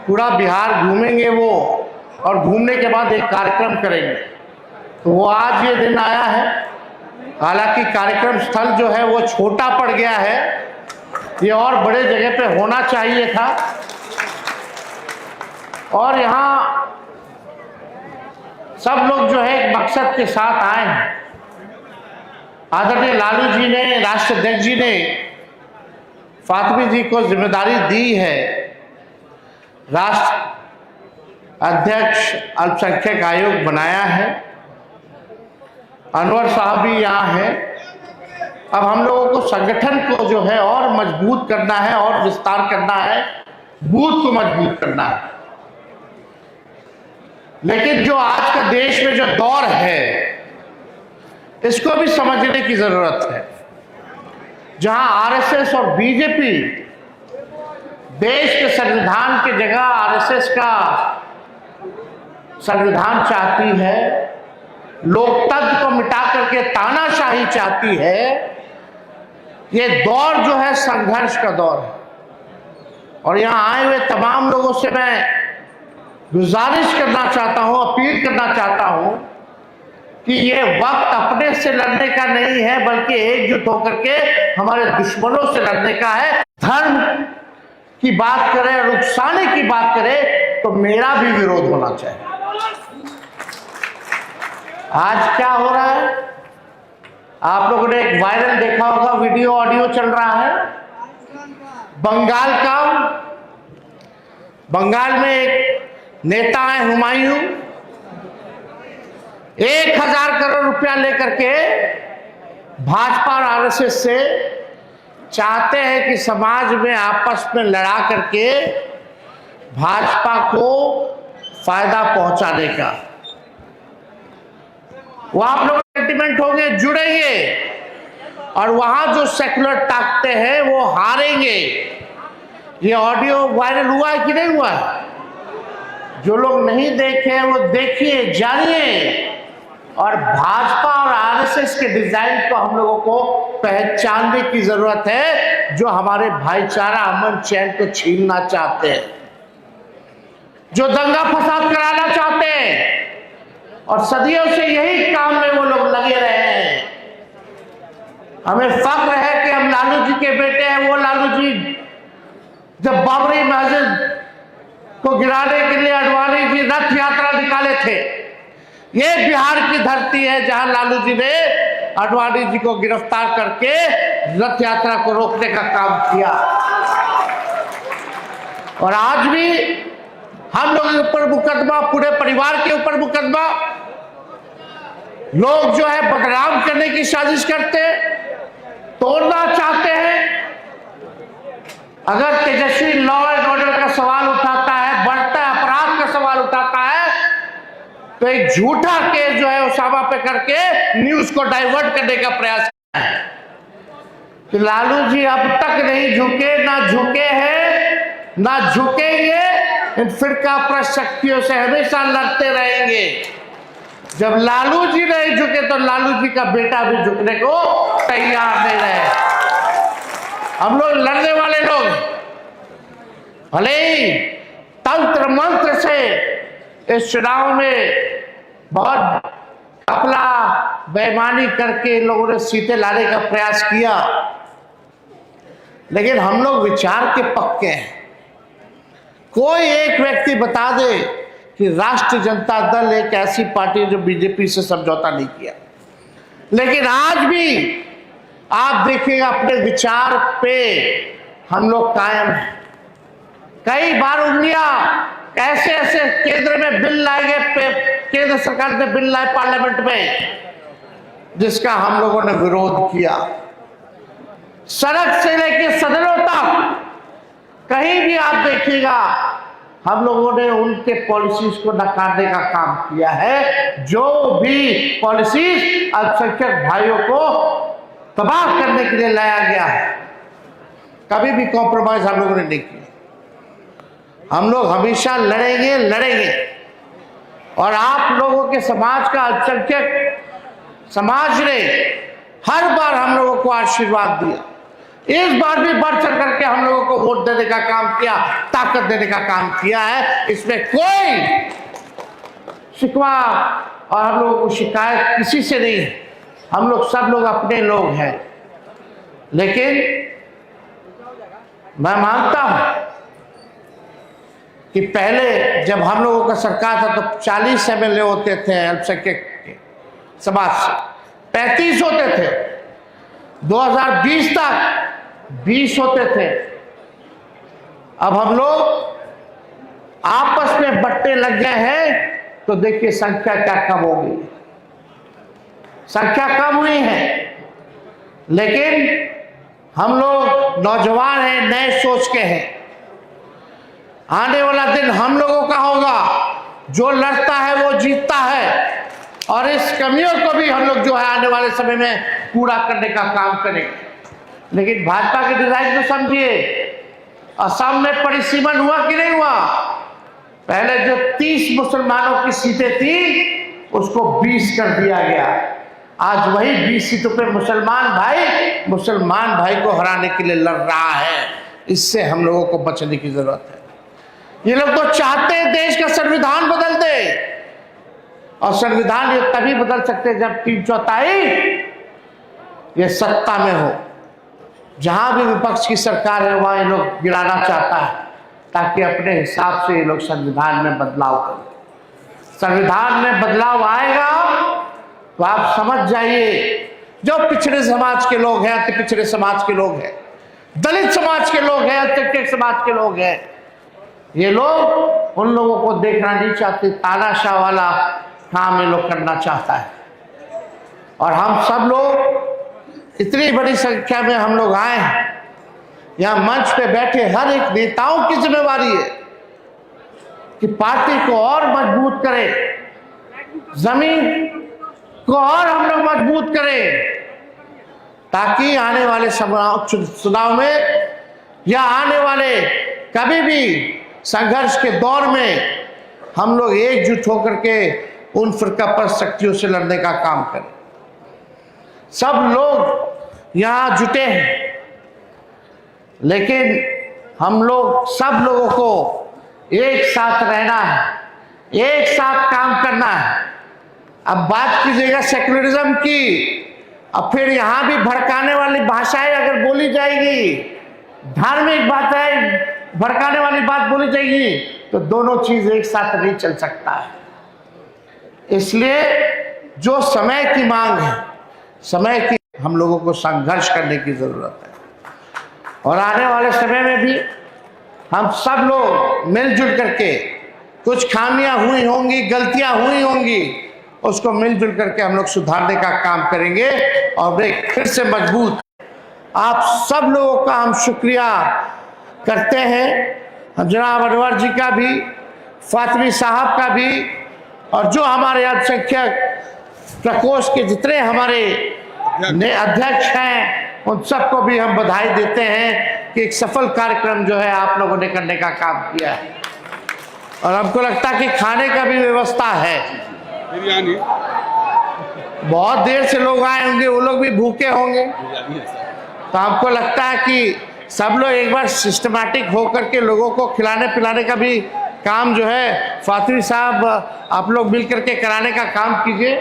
पूरा बिहार घूमेंगे वो, और घूमने के बाद एक कार्यक्रम करेंगे। तो वो आज ये दिन आया है। हालांकि कार्यक्रम स्थल जो है वो छोटा पड़ गया है, ये और बड़े जगह पे होना चाहिए था। और यहाँ सब लोग जो है एक मकसद के साथ आए हैं। आदरणीय लालू जी ने, राष्ट्राध्यक्ष जी ने फातमी जी को जिम्मेदारी दी है। राष्ट्र अध्यक्ष अल्पसंख्यक आयोग बनाया है। अनवर साहब भी यहाँ हैं। अब हम लोगों को संगठन को जो है और मजबूत करना है और विस्तार करना है, बूथ को मजबूत करना है। लेकिन जो आज का देश में जो दौर है, इसको भी समझने की जरूरत है। जहां आरएसएस और बीजेपी देश के संविधान की जगह आरएसएस का संविधान चाहती है, लोकतंत्र को मिटा करके तानाशाही चाहती है, ये दौर जो है संघर्ष का दौर है। और यहां आए हुए तमाम लोगों से मैं गुजारिश करना चाहता हूं, अपील करना चाहता हूं कि ये वक्त अपने से लड़ने का नहीं है, बल्कि एकजुट होकर के हमारे दुश्मनों से लड़ने का है। धर्म की बात करें और उकसाने की बात करें तो मेरा भी विरोध होना चाहिए। आज क्या हो रहा है, आप लोगों ने एक वायरल देखा होगा, वीडियो ऑडियो चल रहा है बंगाल का। बंगाल में एक नेता है हुमायूं, 1000 करोड़ रुपया लेकर के भाजपा और आरएसएस से चाहते हैं कि समाज में आपस में लड़ा करके भाजपा को फायदा पहुंचाने का। वो आप लोग सेंटिमेंट होंगे, जुड़ेंगे, और वहां जो सेकुलर ताकतें हैं वो हारेंगे। ये ऑडियो वायरल हुआ है कि नहीं हुआ है? जो लोग नहीं देखे वो देखिए, जानिए। और भाजपा और आरएसएस के डिजाइन को हम लोगों को पहचानने की जरूरत है, जो हमारे भाईचारा, अमन चैन को छीनना चाहते हैं, जो दंगा फसाद कराना चाहते हैं। और सदियों से यही काम में वो लोग लगे रहे हैं। हमें फक्र है कि हम लालू जी के बेटे हैं। वो लालू जी जब बाबरी मस्जिद को गिराने के लिए अडवाणी जी रथ यात्रा निकाले थे, ये बिहार की धरती है जहां लालू जी ने अडवाणी जी को गिरफ्तार करके रथ यात्रा को रोकने का काम किया। और आज भी हम लोगों के ऊपर मुकदमा, पूरे परिवार के ऊपर मुकदमा, लोग जो है बदनाम करने की साजिश करते हैं, तोड़ना चाहते हैं। अगर तेजस्वी लॉ एंड ऑर्डर का सवाल उठाता है, बढ़ता है अपराध का सवाल उठाता है, तो एक झूठा केस जो है उसामा पे करके न्यूज को डाइवर्ट करने का प्रयास किया है। कि लालू जी अब तक नहीं झुके, ना झुके हैं, ना झुकेंगे। इन फिरका प्रस्त शक्तियों से हमेशा लड़ते रहेंगे। जब लालू जी नहीं झुके तो लालू जी का बेटा भी झुकने को तैयार नहीं रहे। हम लोग लड़ने वाले लोग, भले ही तंत्र मंत्र से इस चुनाव में बहुत कपला बेईमानी करके लोगों ने सीटें लाने का प्रयास किया, लेकिन हम लोग विचार के पक्के हैं। कोई एक व्यक्ति बता दे कि राष्ट्रीय जनता दल एक ऐसी पार्टी है जो बीजेपी से समझौता नहीं किया। लेकिन आज भी आप देखिएगा अपने विचार पे हम लोग कायम हैं। कई बार उंगलियां ऐसे ऐसे केंद्र में बिल लाएंगे, केंद्र सरकार ने बिल लाए पार्लियामेंट में, जिसका हम लोगों ने विरोध किया। सड़क से लेकर सदनों तक कहीं भी आप देखिएगा हम लोगों ने उनके पॉलिसीज को नकारने का काम किया है। जो भी पॉलिसीज अल्पसंख्यक भाइयों को तबाह करने के लिए लाया गया है, कभी भी कॉम्प्रोमाइज हम लोगों ने नहीं किया। हम लोग हमेशा लड़ेंगे लड़ेंगे। और आप लोगों के समाज का, अल्पसंख्यक समाज ने हर बार हम लोगों को आशीर्वाद दिया। इस बार भी बढ़ चढ़ करके हम लोगों को वोट देने का काम किया, ताकत देने का काम किया है। इसमें कोई शिकवा और हम लोगों को शिकायत किसी से नहीं है। हम लोग सब लोग अपने लोग हैं। लेकिन मैं मानता हूं कि पहले जब हम लोगों का सरकार था तो 40 MLA होते थे अल्पसंख्यक समाज से, 35 होते थे। 2020 तक 20 होते थे। अब हम लोग आपस में बंटने लग गए हैं, तो देखिए संख्या क्या कम हो गई। संख्या कम हुई है, लेकिन हम लोग नौजवान हैं, नए सोच के हैं। आने वाला दिन हम लोगों का होगा। जो लड़ता है वो जीतता है, और इस कमियों को भी हम लोग जो है आने वाले समय में पूरा करने का काम करेंगे। लेकिन भाजपा के डिजाइन को समझिए, असम में परिसीमन हुआ कि नहीं हुआ? पहले जो 30 मुसलमानों की सीटें थी उसको 20 कर दिया गया। आज वही 20 सीटों पे मुसलमान भाई को हराने के लिए लड़ रहा है। इससे हम लोगों को बचने की जरूरत है। ये लोग तो चाहते हैं देश का संविधान बदल दे, और संविधान ये तभी बदल सकते हैं जब 3/4 ये सत्ता में हो। जहां भी विपक्ष की सरकार है वहां ये लोग गिराना चाहता है, ताकि अपने हिसाब से ये लोग संविधान में बदलाव करें। संविधान में बदलाव आएगा तो आप समझ जाइए, जो पिछड़े समाज के लोग हैं, अति पिछड़े समाज के लोग हैं, दलित समाज के लोग हैं, अल्पसंख्यक समाज के लोग हैं, ये लोग उन लोगों को देखना नहीं चाहते। तानाशाह वाला काम ये लोग करना चाहता है। और हम सब लोग इतनी बड़ी संख्या में हम लोग आए हैं, यहां मंच पे बैठे हर एक नेताओं की जिम्मेवारी है कि पार्टी को और मजबूत करें, जमीन को और हम लोग मजबूत करें, ताकि आने वाले चुनाव में या आने वाले कभी भी संघर्ष के दौर में हम लोग एकजुट होकर के उन फिरकापरस्त शक्तियों से लड़ने का काम करें। सब लोग यहां जुटे हैं, लेकिन हम लोग सब लोगों को एक साथ रहना है, एक साथ काम करना है। अब बात कीजिएगा सेक्युलरिज्म की, अब फिर यहां भी भड़काने वाली भाषाएं अगर बोली जाएगी, धार्मिक बातें भड़काने वाली बात बोली जाएगी, तो दोनों चीज एक साथ नहीं चल सकता है। इसलिए जो समय की मांग है, समय की हम लोगों को संघर्ष करने की जरूरत है। और आने वाले समय में भी हम सब लोग मिलजुल करके, कुछ खामियां हुई होंगी, गलतियां हुई होंगी, उसको मिलजुल करके हम लोग सुधारने का काम करेंगे और एक फिर से मजबूत। आप सब लोगों का हम शुक्रिया करते हैं, जनाब अनवर जी का भी, फातिमी साहब का भी, और जो हमारे अल्पसंख्यक प्रकोष्ठ के जितने हमारे अध्यक्ष हैं उन सबको भी हम बधाई देते हैं कि एक सफल कार्यक्रम जो है आप लोगों ने करने का काम किया है। और हमको लगता है कि खाने का भी व्यवस्था है। बिरयानी बहुत देर से लोग आए होंगे, वो लोग भी भूखे होंगे, तो हमको लगता है कि सब लोग एक बार सिस्टमैटिक होकर के लोगों को खिलाने पिलाने का भी काम जो है फातिमी साहब आप लोग मिल करके कराने का काम कीजिए।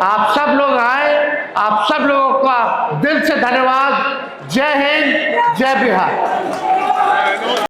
आप सब लोग आए, आप सब लोगों का दिल से धन्यवाद। जय हिंद, जय बिहार।